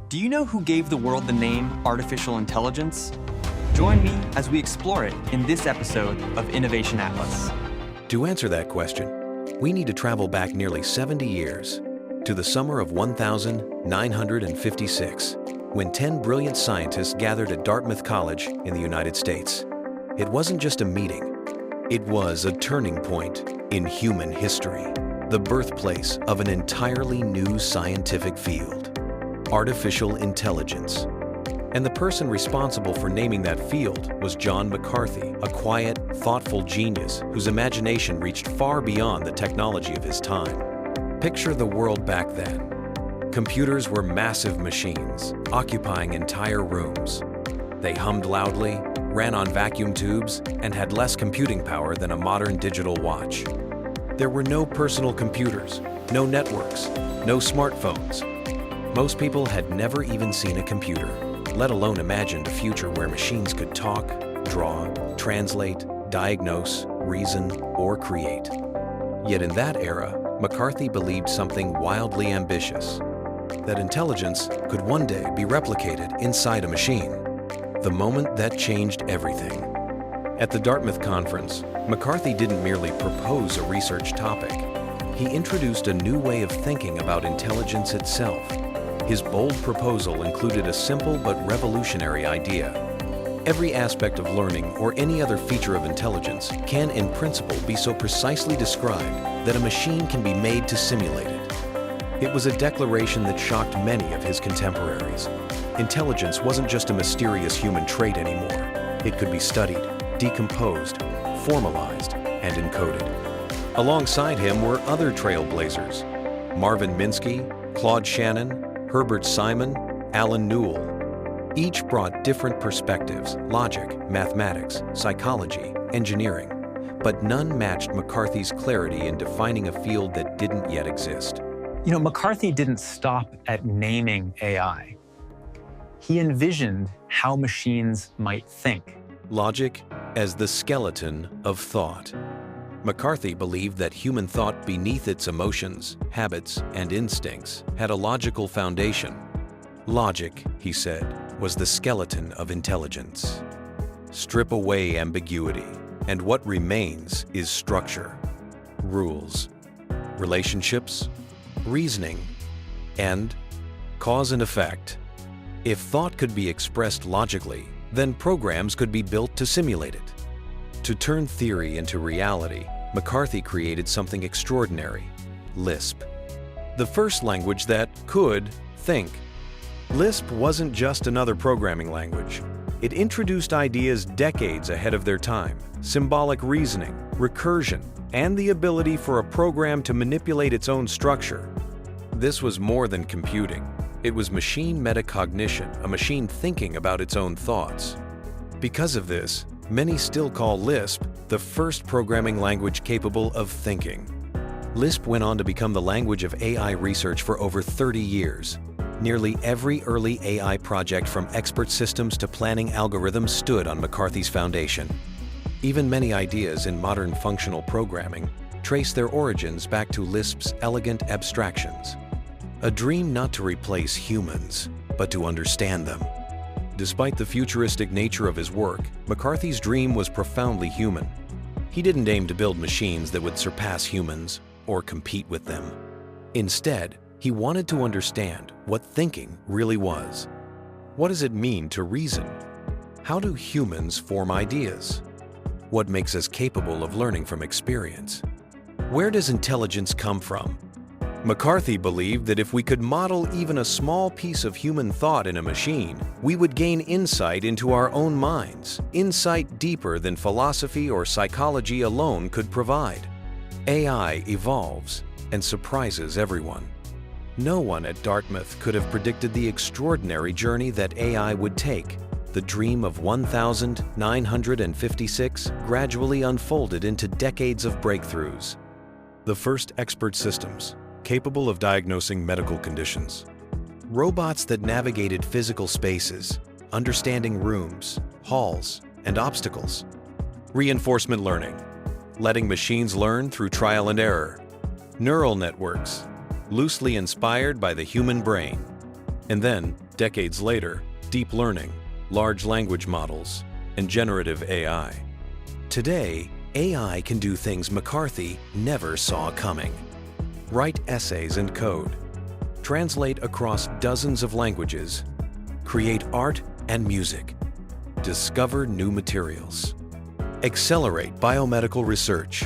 Do you know who gave the world the name artificial intelligence? Join me as we explore it in this episode of Innovation Atlas. To answer that question, we need to travel back nearly 70 years to the summer of 1956, when 10 brilliant scientists gathered at Dartmouth College in the United States. It wasn't just a meeting, it was a turning point in human history, the birthplace of an entirely new scientific field. Artificial intelligence. And the person responsible for naming that field was John McCarthy, a quiet, thoughtful genius whose imagination reached far beyond the technology of his time. Picture the world back then. Computers were massive machines, occupying entire rooms. They hummed loudly, ran on vacuum tubes, and had less computing power than a modern digital watch. There were no personal computers, no networks, no smartphones. Most people had never even seen a computer, let alone imagined a future where machines could talk, draw, translate, diagnose, reason, or create. Yet in that era, McCarthy believed something wildly ambitious, that intelligence could one day be replicated inside a machine. The moment that changed everything. At the Dartmouth Conference, McCarthy didn't merely propose a research topic. He introduced a new way of thinking about intelligence itself. His bold proposal included a simple but revolutionary idea. Every aspect of learning or any other feature of intelligence can, in principle, be so precisely described that a machine can be made to simulate it. It was a declaration that shocked many of his contemporaries. Intelligence wasn't just a mysterious human trait anymore. It could be studied, decomposed, formalized, and encoded. Alongside him were other trailblazers: Marvin Minsky, Claude Shannon, Herbert Simon, Alan Newell. Each brought different perspectives, logic, mathematics, psychology, engineering, but none matched McCarthy's clarity in defining a field that didn't yet exist. You know, McCarthy didn't stop at naming AI. He envisioned how machines might think. Logic as the skeleton of thought. McCarthy believed that human thought beneath its emotions, habits, and instincts had a logical foundation. Logic, he said, was the skeleton of intelligence. Strip away ambiguity, and what remains is structure, rules, relationships, reasoning, and cause and effect. If thought could be expressed logically, then programs could be built to simulate it. To turn theory into reality, McCarthy created something extraordinary: Lisp. The first language that could think. Lisp wasn't just another programming language. It introduced ideas decades ahead of their time: symbolic reasoning, recursion, and the ability for a program to manipulate its own structure. This was more than computing. It was machine metacognition, a machine thinking about its own thoughts. Because of this, many still call Lisp the first programming language capable of thinking. Lisp went on to become the language of AI research for over 30 years. Nearly every early AI project, from expert systems to planning algorithms, stood on McCarthy's foundation. Even many ideas in modern functional programming trace their origins back to Lisp's elegant abstractions. A dream not to replace humans, but to understand them. Despite the futuristic nature of his work, McCarthy's dream was profoundly human. He didn't aim to build machines that would surpass humans or compete with them. Instead, he wanted to understand what thinking really was. What does it mean to reason? How do humans form ideas? What makes us capable of learning from experience? Where does intelligence come from? McCarthy believed that if we could model even a small piece of human thought in a machine, we would gain insight into our own minds, insight deeper than philosophy or psychology alone could provide. AI evolves and surprises everyone. No one at Dartmouth could have predicted the extraordinary journey that AI would take. The dream of 1956 gradually unfolded into decades of breakthroughs. The first expert systems, capable of diagnosing medical conditions. Robots that navigated physical spaces, understanding rooms, halls, and obstacles. Reinforcement learning, letting machines learn through trial and error. Neural networks, loosely inspired by the human brain. And then, Decades later, deep learning, large language models, and generative AI. Today, AI can do things McCarthy never saw coming. Write essays and code, translate across dozens of languages, create art and music, discover new materials, accelerate biomedical research,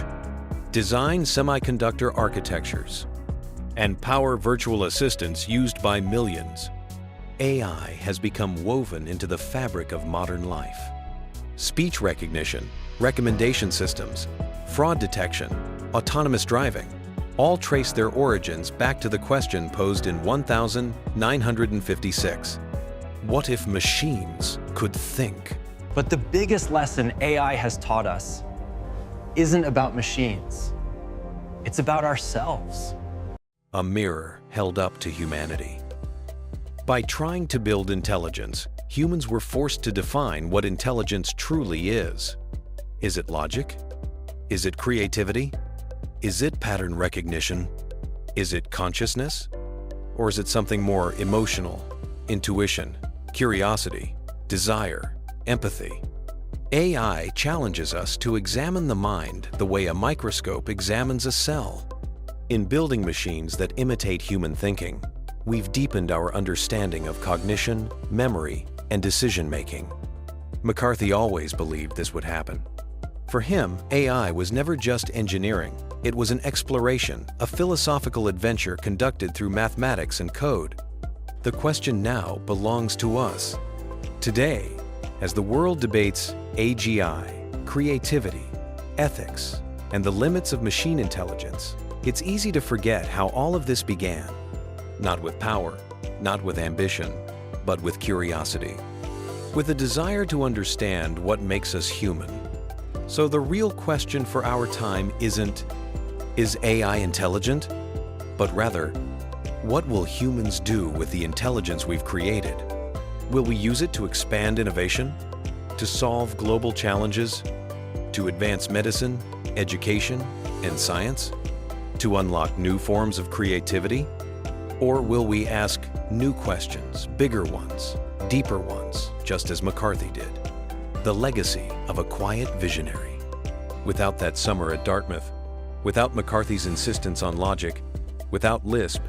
design semiconductor architectures, and power virtual assistants used by millions. AI has become woven into the fabric of modern life. Speech recognition, recommendation systems, fraud detection, autonomous driving, all trace their origins back to the question posed in 1956. What if machines could think? But the biggest lesson AI has taught us isn't about machines. It's about ourselves. A mirror held up to humanity. By trying to build intelligence, humans were forced to define what intelligence truly is. Is it logic? Is it creativity? Is it pattern recognition? Is it consciousness? Or is it something more emotional, intuition, curiosity, desire, empathy? AI challenges us to examine the mind the way a microscope examines a cell. In building machines that imitate human thinking, we've deepened our understanding of cognition, memory, and decision-making. McCarthy always believed this would happen. For him, AI was never just engineering. It was an exploration, a philosophical adventure conducted through mathematics and code. The question now belongs to us. Today, as the world debates AGI, creativity, ethics, and the limits of machine intelligence, it's easy to forget how all of this began. Not with power, not with ambition, but with curiosity. With a desire to understand what makes us human. So the real question for our time isn't, is AI intelligent? But rather, what will humans do with the intelligence we've created? Will we use it to expand innovation? To solve global challenges? To advance medicine, education, and science? To unlock new forms of creativity? Or will we ask new questions, bigger ones, deeper ones, just as McCarthy did? The legacy of a quiet visionary. Without that summer at Dartmouth, without McCarthy's insistence on logic, without Lisp,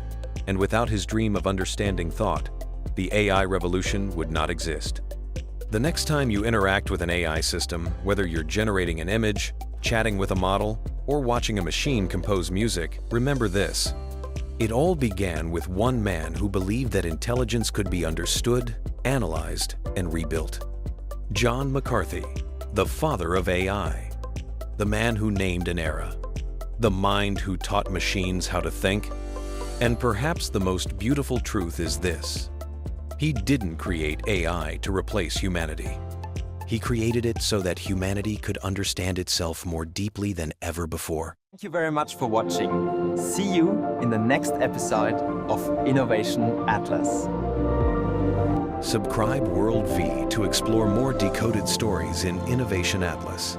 and without his dream of understanding thought, the AI revolution would not exist. The next time you interact with an AI system, whether you're generating an image, chatting with a model, or watching a machine compose music, remember this. It all began with one man who believed that intelligence could be understood, analyzed, and rebuilt. John McCarthy, the father of AI, the man who named an era, the mind who taught machines how to think. And perhaps the most beautiful truth is this: he didn't create AI to replace humanity. He created it so that humanity could understand itself more deeply than ever before. Thank you very much for watching. See you in the next episode of Innovation Atlas. Subscribe World V to explore more decoded stories in Innovation Atlas.